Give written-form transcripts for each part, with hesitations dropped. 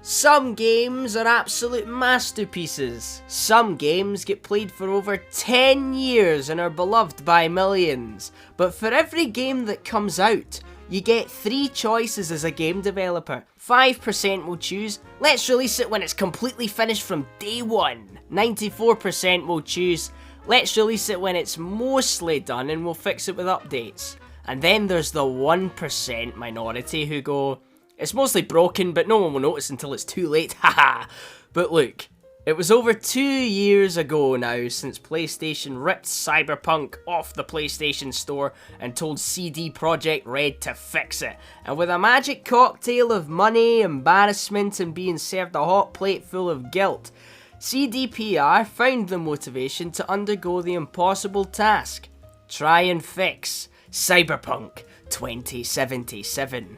Some games are absolute masterpieces. Some games get played for over 10 years and are beloved by millions. But for every game that comes out, you get 3 choices as a game developer. 5% will choose, let's release it when it's completely finished from day one. 94% will choose, let's release it when it's mostly done and we'll fix it with updates. And then there's the 1% minority who go, it's mostly broken, but no one will notice until it's too late, haha. But look, it was over 2 years ago now since PlayStation ripped Cyberpunk off the PlayStation Store and told CD Projekt Red to fix it. And with a magic cocktail of money, embarrassment, and being served a hot plate full of guilt, CDPR found the motivation to undergo the impossible task. Try and fix Cyberpunk 2077.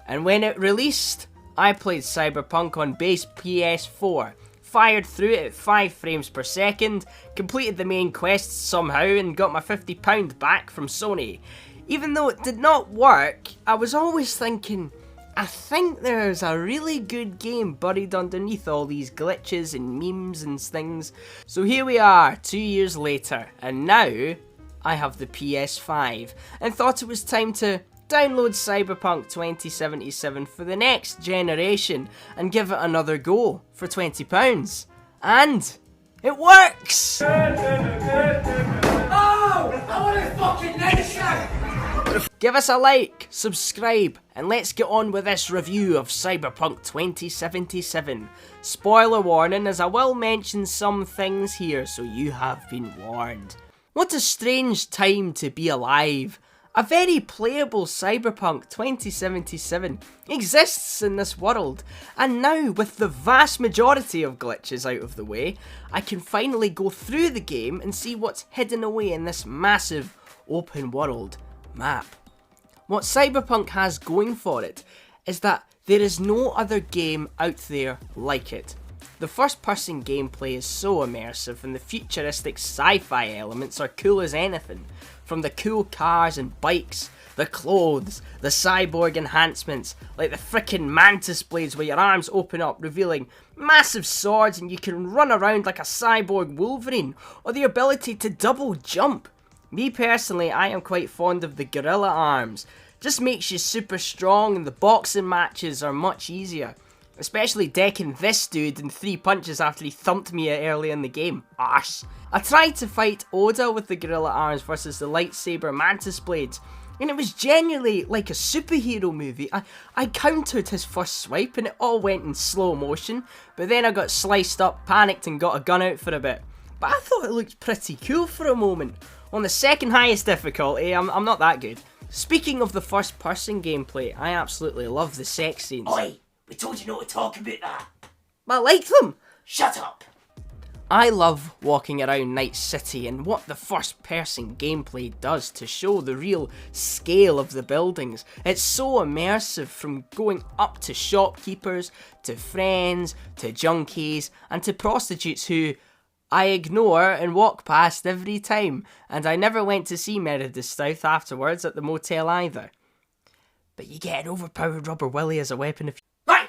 And when it released, I played Cyberpunk on base PS4, fired through it at 5 frames per second, completed the main quests somehow and got my £50 back from Sony. Even though it did not work, I was always thinking, I think there's a really good game buried underneath all these glitches and memes and things. So here we are, 2 years later, and now I have the PS5 and thought it was time to download Cyberpunk 2077 for the next generation and give it another go for £20. And it works! Oh! I want a fucking nation! Give us a like, subscribe, and let's get on with this review of Cyberpunk 2077. Spoiler warning, as I will mention some things here, so you have been warned. What a strange time to be alive. A very playable Cyberpunk 2077 exists in this world, and now with the vast majority of glitches out of the way, I can finally go through the game and see what's hidden away in this massive open world map. What Cyberpunk has going for it is that there is no other game out there like it. The first person gameplay is so immersive and the futuristic sci-fi elements are cool as anything. From the cool cars and bikes, the clothes, the cyborg enhancements, like the frickin' mantis blades where your arms open up revealing massive swords and you can run around like a cyborg Wolverine, or the ability to double jump. Me personally, I am quite fond of the gorilla arms. Just makes you super strong and the boxing matches are much easier. Especially decking this dude in 3 punches after he thumped me early in the game. Arse. I tried to fight Oda with the gorilla arms versus the lightsaber mantis blades, and it was genuinely like a superhero movie. I countered his first swipe and it all went in slow motion, but then I got sliced up, panicked and got a gun out for a bit. But I thought it looked pretty cool for a moment. On the second highest difficulty, I'm not that good. Speaking of the first person gameplay, I absolutely love the sex scenes. Oi! We told you not to talk about that. I like them. Shut up. I love walking around Night City and what the first person gameplay does to show the real scale of the buildings. It's so immersive, from going up to shopkeepers, to friends, to junkies, and to prostitutes who I ignore and walk past every time, and I never went to see Meredith South afterwards at the motel either. But you get an overpowered rubber willy as a weapon if Right!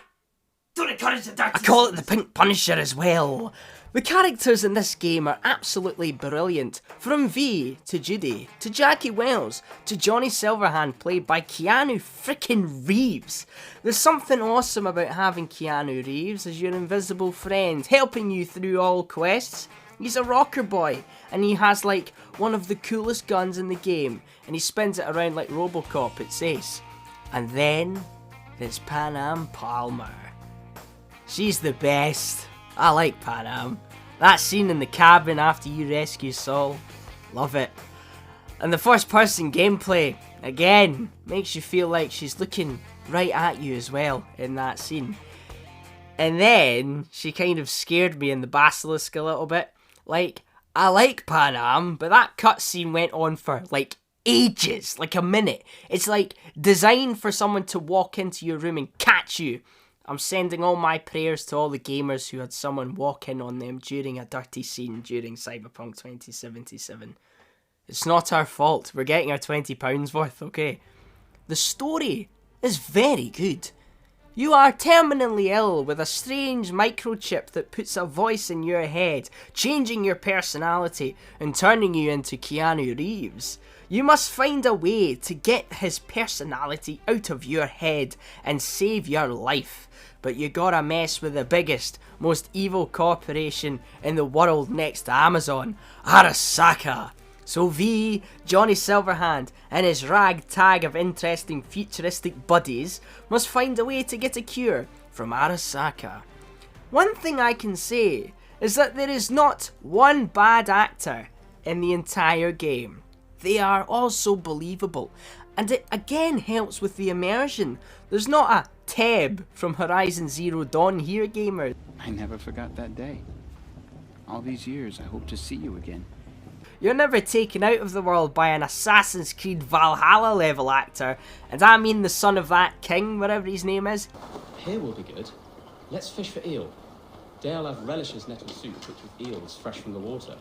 Don't encourage the dirty I call it the Pink Punisher as well. The characters in this game are absolutely brilliant. From V, to Judy, to Jackie Wells, to Johnny Silverhand played by Keanu frickin' Reeves. There's something awesome about having Keanu Reeves as your invisible friend, helping you through all quests. He's a rocker boy, and he has like one of the coolest guns in the game, and he spins it around like Robocop, it says. And then there's Panam Palmer. She's the best. I like Panam. That scene in the cabin after you rescue Saul, love it. And the first person gameplay, again, makes you feel like she's looking right at you as well in that scene. And then she kind of scared me in the basilisk a little bit. Like, I like Panam, but that cutscene went on for like ages, like a minute. It's like designed for someone to walk into your room and catch you. I'm sending all my prayers to all the gamers who had someone walk in on them during a dirty scene during Cyberpunk 2077. It's not our fault. We're getting our £20 worth, okay? The story is very good. You are terminally ill with a strange microchip that puts a voice in your head, changing your personality and turning you into Keanu Reeves. You must find a way to get his personality out of your head and save your life. But you gotta mess with the biggest, most evil corporation in the world next to Amazon, Arosaka. So V, Johnny Silverhand, and his ragtag of interesting futuristic buddies must find a way to get a cure from Arosaka. One thing I can say is that there is not one bad actor in the entire game. They are all so believable, and it again helps with the immersion. There's not a Teb from Horizon Zero Dawn here, gamers. I never forgot that day. All these years, I hope to see you again. You're never taken out of the world by an Assassin's Creed Valhalla level actor, and I mean the son of that king, whatever his name is. Here will be good. Let's fish for eel. Dale have relishes nettle soup cooked with eels fresh from the water.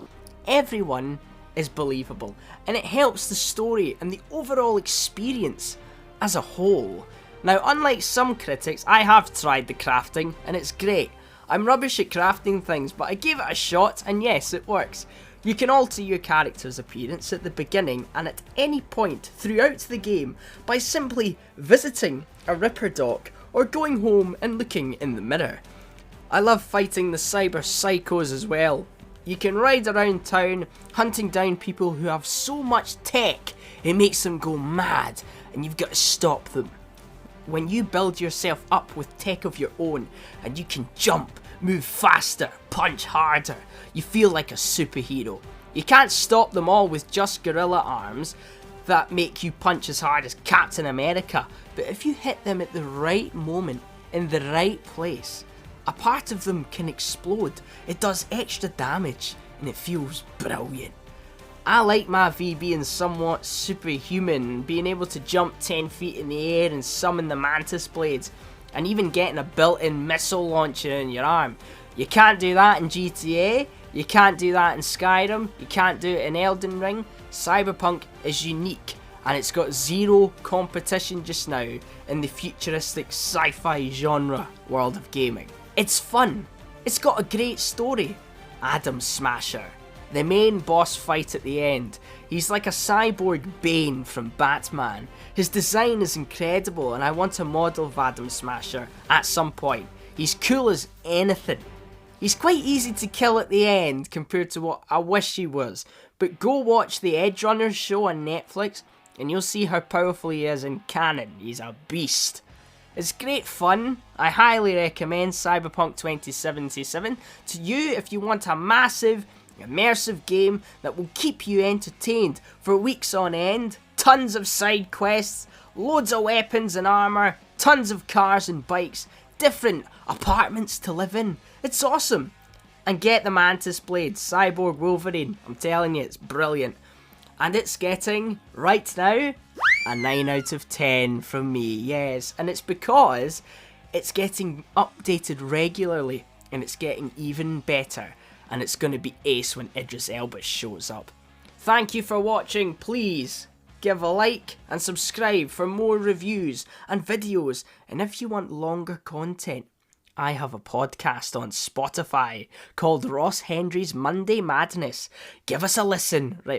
Everyone is believable, and it helps the story and the overall experience as a whole. Now, unlike some critics, I have tried the crafting, and it's great. I'm rubbish at crafting things, but I gave it a shot, and yes, it works. You can alter your character's appearance at the beginning and at any point throughout the game by simply visiting a Ripper dock or going home and looking in the mirror. I love fighting the cyber psychos as well. You can ride around town hunting down people who have so much tech it makes them go mad, and you've got to stop them. When you build yourself up with tech of your own and you can jump, move faster, punch harder, you feel like a superhero. You can't stop them all with just gorilla arms that make you punch as hard as Captain America, but if you hit them at the right moment, in the right place, a part of them can explode. It does extra damage and it feels brilliant. I like my V being somewhat superhuman, being able to jump 10 feet in the air and summon the mantis blades, and even getting a built-in missile launcher in your arm. You can't do that in GTA, you can't do that in Skyrim, you can't do it in Elden Ring. Cyberpunk is unique, and it's got zero competition just now in the futuristic sci-fi genre world of gaming. It's fun, it's got a great story. Adam Smasher, the main boss fight at the end. He's like a cyborg Bane from Batman. His design is incredible, and I want a model of Adam Smasher at some point. He's cool as anything. He's quite easy to kill at the end compared to what I wish he was, but go watch the Edge Runners show on Netflix and you'll see how powerful he is in canon. He's a beast. It's great fun. I highly recommend Cyberpunk 2077 to you if you want a massive, immersive game that will keep you entertained for weeks on end. Tons of side quests, loads of weapons and armour, tons of cars and bikes, different apartments to live in. It's awesome. And get the Mantis Blade, Cyborg Wolverine. I'm telling you, it's brilliant. And it's getting, right now, a 9 out of 10 from me, yes. And it's because it's getting updated regularly and it's getting even better. And it's going to be ace when Idris Elba shows up. Thank you for watching. Please give a like and subscribe for more reviews and videos. And if you want longer content, I have a podcast on Spotify called Ross Hendry's Monday Madness. Give us a listen. Right.